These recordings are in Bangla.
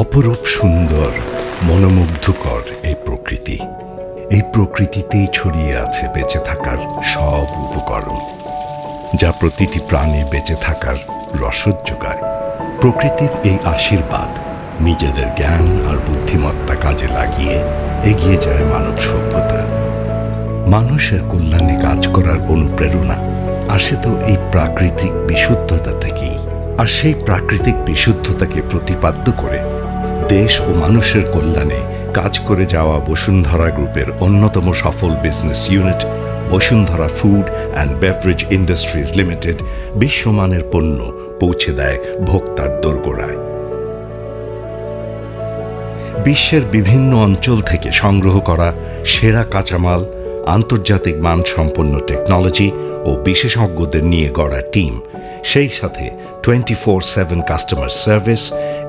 অপরূপ সুন্দর, মনোমুগ্ধকর এই প্রকৃতিতেই ছড়িয়ে আছে বেঁচে থাকার সব উপকরণ, যা প্রতিটি প্রাণী বেঁচে থাকার রসদ যোগায়। প্রকৃতির এই আশীর্বাদ নিজেদের জ্ঞান আর বুদ্ধিমত্তা কাজে লাগিয়ে এগিয়ে যায় মানব সভ্যতা। মানুষের কল্যাণে কাজ করার অনুপ্রেরণা আসে তো এই প্রাকৃতিক বিশুদ্ধতা থেকেই। আর সেই প্রাকৃতিক বিশুদ্ধতাকে প্রতিপাদ্য করে দেশ ও মানুষের কল্যাণে কাজ করে যাওয়া বসুন্ধরা গ্রুপের অন্যতম সফল business unit Bashundhara food and beverage industries limited বিশ্বমানের পণ্য পৌঁছে দেয় ভোক্তার দোরগোড়ায়। বিশ্বের বিভিন্ন অঞ্চল থেকে সংগ্রহ করা সেরা কাঁচামাল, আন্তর্জাতিক মানসম্পন্ন টেকনোলজি ও বিশেষজ্ঞদের নিয়ে গড়া টিম, সেই সাথে 24/7 কাস্টমার সার্ভিস,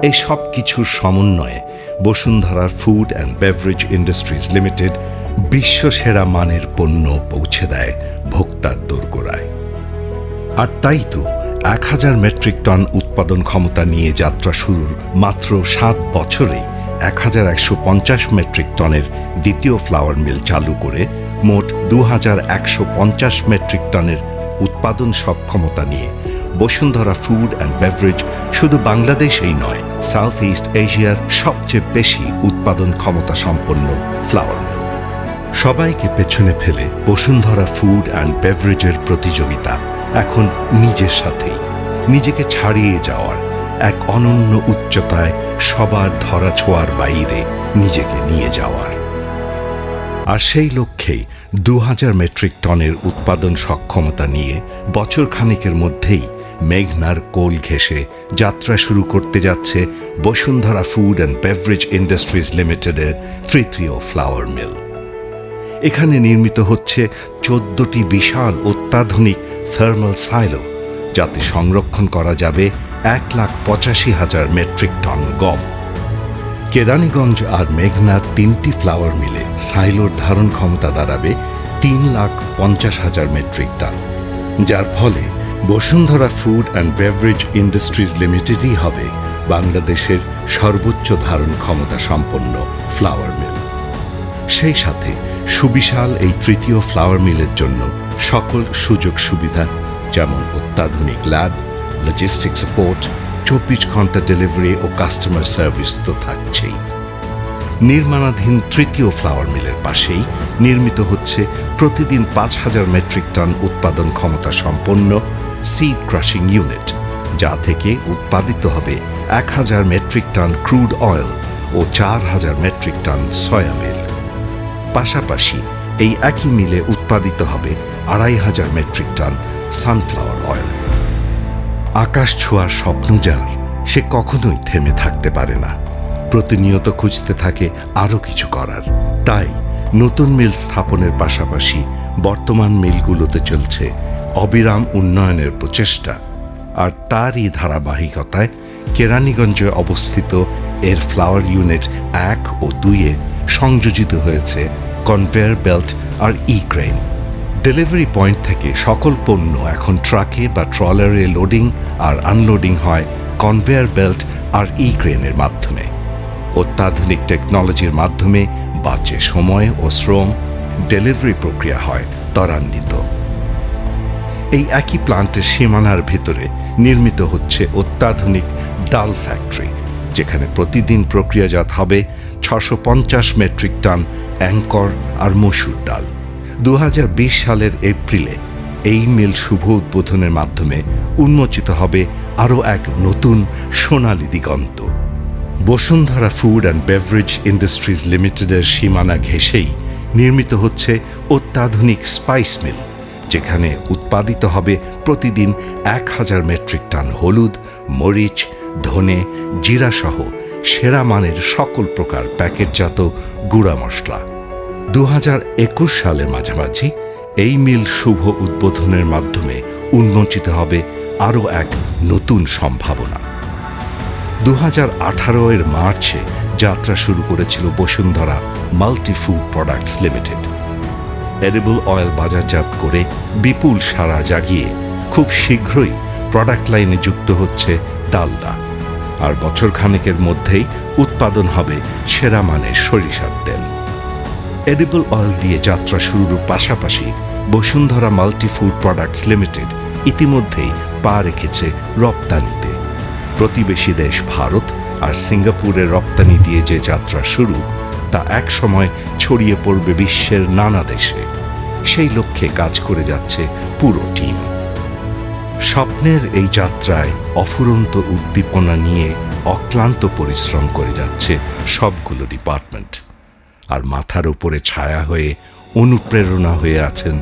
এই সব কিছুর সমন্বয়ে Bashundhara food and beverage industries limited বিশ্বসেরা মানের পণ্য পৌঁছে দেয় ভোক্তার দোরগোড়ায়। আর তাই তো 1000 মেট্রিক টন উৎপাদন ক্ষমতা নিয়ে যাত্রা শুরুর মাত্র 7 বছরে 1150 মেট্রিক টনের দ্বিতীয় ফ্লাওয়ার মিল চালু করে মোট 2150 মেট্রিক টনের উৎপাদন সক্ষমতা নিয়ে বসুন্ধরা ফুড অ্যান্ড বেভারেজ শুধু বাংলাদেশেই নয়, সাউথ ইস্ট এশিয়ার সবচেয়ে বেশি উৎপাদন ক্ষমতা সম্পন্ন ফ্লাওয়ার মিল। সবাইকে পেছনে ফেলে বসুন্ধরা ফুড অ্যান্ড বেভারেজের প্রতিযোগিতা এখন নিজের সাথেই, নিজেকে ছাড়িয়ে যাওয়ার এক অনন্য উচ্চতায়, সবার ধরাছোঁয়ার বাইরে নিজেকে নিয়ে যাওয়ার। আর সেই লক্ষ্যেই 2000 মেট্রিক টনের উৎপাদন সক্ষমতা নিয়ে বছর খানেকের মধ্যেই মেঘনার কোল ঘেঁষে যাত্রা শুরু করতে যাচ্ছে Bashundhara food and beverage industries লিমিটেডের তৃতীয় ফ্লাওয়ার মিল। এখানে নির্মিত হচ্ছে 14টি বিশাল অত্যাধুনিক থার্মাল সাইলো, যাতে সংরক্ষণ করা যাবে 1,85,000 মেট্রিক টন গম। কেরানীগঞ্জ আর মেঘনার 3টি ফ্লাওয়ার মিলে সাইলোর ধারণ ক্ষমতা দাঁড়াবে 3,50,000 মেট্রিক টন, যার ফলে Bashundhara food and beverage industries লিমিটেডই হবে বাংলাদেশের সর্বোচ্চ ধারণ ক্ষমতা সম্পন্ন ফ্লাওয়ার মিল। সেই সাথে সুবিশাল এই তৃতীয় ফ্লাওয়ার মিলের জন্য সকল সুযোগ সুবিধা, যেমন অত্যাধুনিক ল্যাব, লজিস্টিক সাপোর্ট, 24 ঘন্টা ডেলিভারি ও কাস্টমার সার্ভিস তো থাকছেই। নির্মাণাধীন তৃতীয় ফ্লাওয়ার মিলের পাশেই নির্মিত হচ্ছে প্রতিদিন 5000 মেট্রিক টন উৎপাদন ক্ষমতা সম্পন্ন সিড ক্রাশিং ইউনিট, যা থেকে উৎপাদিত হবে 1000 মেট্রিক টন ক্রুড অয়েল ও 4000 মেট্রিক টন সয়া মিল। পাশাপাশি এই একই মিলে উৎপাদিত হবে 2500 মেট্রিক টন সানফ্লাওয়ার অয়েল। আকাশ ছোঁয়ার স্বপ্ন যার, সে কখনোই থেমে থাকতে পারে না, প্রতিনিয়ত খুঁজতে থাকে আরও কিছু করার। তাই নতুন মিল স্থাপনের পাশাপাশি বর্তমান মিলগুলোতে চলছে অবিরাম উন্নয়নের প্রচেষ্টা। আর তারই ধারাবাহিকতায় কেরানীগঞ্জে অবস্থিত এর ফ্লাওয়ার ইউনিট 1 ও 2-এ সংযোজিত হয়েছে কনভেয়ার বেল্ট আর ক্রেন। ডেলিভারি পয়েন্ট থেকে সকল পণ্য এখন ট্রাকে বা ট্রলারে লোডিং আর আনলোডিং হয় কনভেয়ার বেল্ট আর ক্রেনের মাধ্যমে। অত্যাধুনিক টেকনোলজির মাধ্যমে বাঁচে সময় ও শ্রম, ডেলিভারি প্রক্রিয়া হয় ত্বরান্বিত। এই একই প্লান্টের সীমানার ভিতরে নির্মিত হচ্ছে অত্যাধুনিক ডাল ফ্যাক্টরি, যেখানে প্রতিদিন প্রক্রিয়াজাত হবে 650 মেট্রিক টন অ্যাঙ্কর আর মসুর ডাল। 2020 সালের এপ্রিলে এই মিল শুভ উদ্বোধনের মাধ্যমে উন্মোচিত হবে আরও এক নতুন সোনালী দিগন্ত। Bashundhara food and beverage industries লিমিটেডের সীমানা ঘেঁষেই নির্মিত হচ্ছে অত্যাধুনিক স্পাইস মিল, যেখানে উৎপাদিত হবে প্রতিদিন 1000 মেট্রিক টন হলুদ, মরিচ, ধনে, জিরাসহ সেরা মানের সকল প্রকার প্যাকেটজাত গুঁড়া মশলা। 2021 সালের মাঝামাঝি এই মিল শুভ উদ্বোধনের মাধ্যমে উন্মোচিত হবে আরও এক নতুন সম্ভাবনা। 2018 মার্চে যাত্রা শুরু করেছিল Bashundhara multi food products limited. Edible oil বাজারজাত করে বিপুল সাড়া জাগিয়ে খুব শীঘ্রই প্রোডাক্ট লাইনে যুক্ত হচ্ছে ডালডা। আর বছরখানেকের মধ্যেই উৎপাদন হবে সেরা মানের সরিষার তেল। এডিবল অয়েল দিয়ে যাত্রা শুরুর পাশাপাশি Bashundhara multi food products limited ইতিমধ্যেই পা রেখেছে রপ্তানিতে। প্রতিবেশী দেশ ভারত আর সিঙ্গাপুরের রপ্তানি দিয়ে যে যাত্রা শুরু, তা একসময় ছড়িয়ে পড়বে বিশ্বের নানা দেশে। সেই লক্ষ্যে কাজ করে যাচ্ছে পুরো টিম। স্বপ্নের এই যাত্রায় অফুরন্ত উদ্দীপনা নিয়ে অক্লান্ত পরিশ্রম করে যাচ্ছে সবগুলো ডিপার্টমেন্ট। আর মাথার উপরে ছায়া হয়ে, অনুপ্রেরণা হয়ে আছেন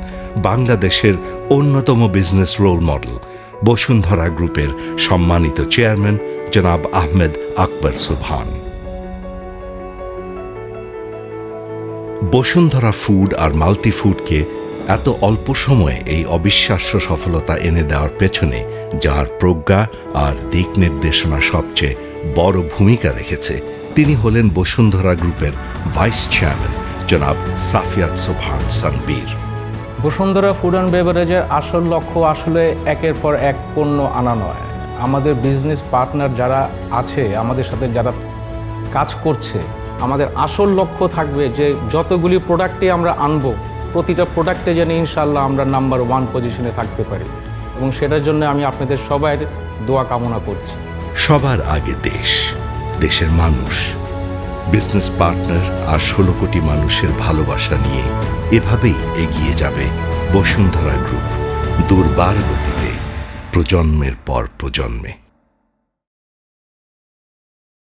বাংলাদেশের অন্যতম বিজনেস রোল মডেল বসুন্ধরা গ্রুপের সম্মানিত চেয়ারম্যান জনাব আহমেদ আকবর সুবহান। বসুন্ধরা ফুড আর মাল্টি ফুডকে এত অল্প সময়ে এই অবিশ্বাস্য সফলতা এনে দেওয়ার পেছনে যার প্রজ্ঞা আর দিক নির্দেশনা সবচেয়ে বড় ভূমিকা রেখেছে, তিনি হলেন বসুন্ধরা গ্রুপের ভাইস চেয়ারম্যান জনাব সাফিয়াত সুবহান সানবীর। বসুন্ধরা ফুড অ্যান্ড বেভারেজের আসল লক্ষ্য আসলে একের পর এক পণ্য আনা নয়। আমাদের বিজনেস পার্টনার যারা আছে, আমাদের সাথে যারা কাজ করছে, আমাদের আসল লক্ষ্য থাকবে যে যতগুলি প্রোডাক্টই আমরা আনবো, প্রতিটা প্রোডাক্টে যেন ইনশাল্লাহ আমরা নাম্বার 1 পজিশনে থাকতে পারি, এবং সেটার জন্য আমি আপনাদের সবার দোয়া কামনা করছি। সবার আগে দেশ, দেশের মানুষ, বিজনেস পার্টনার আর 16 কোটি মানুষের ভালোবাসা নিয়ে এভাবেই এগিয়ে যাবে বসুন্ধরা গ্রুপ দুর্বার গতিতে, প্রজন্মের পর প্রজন্মে।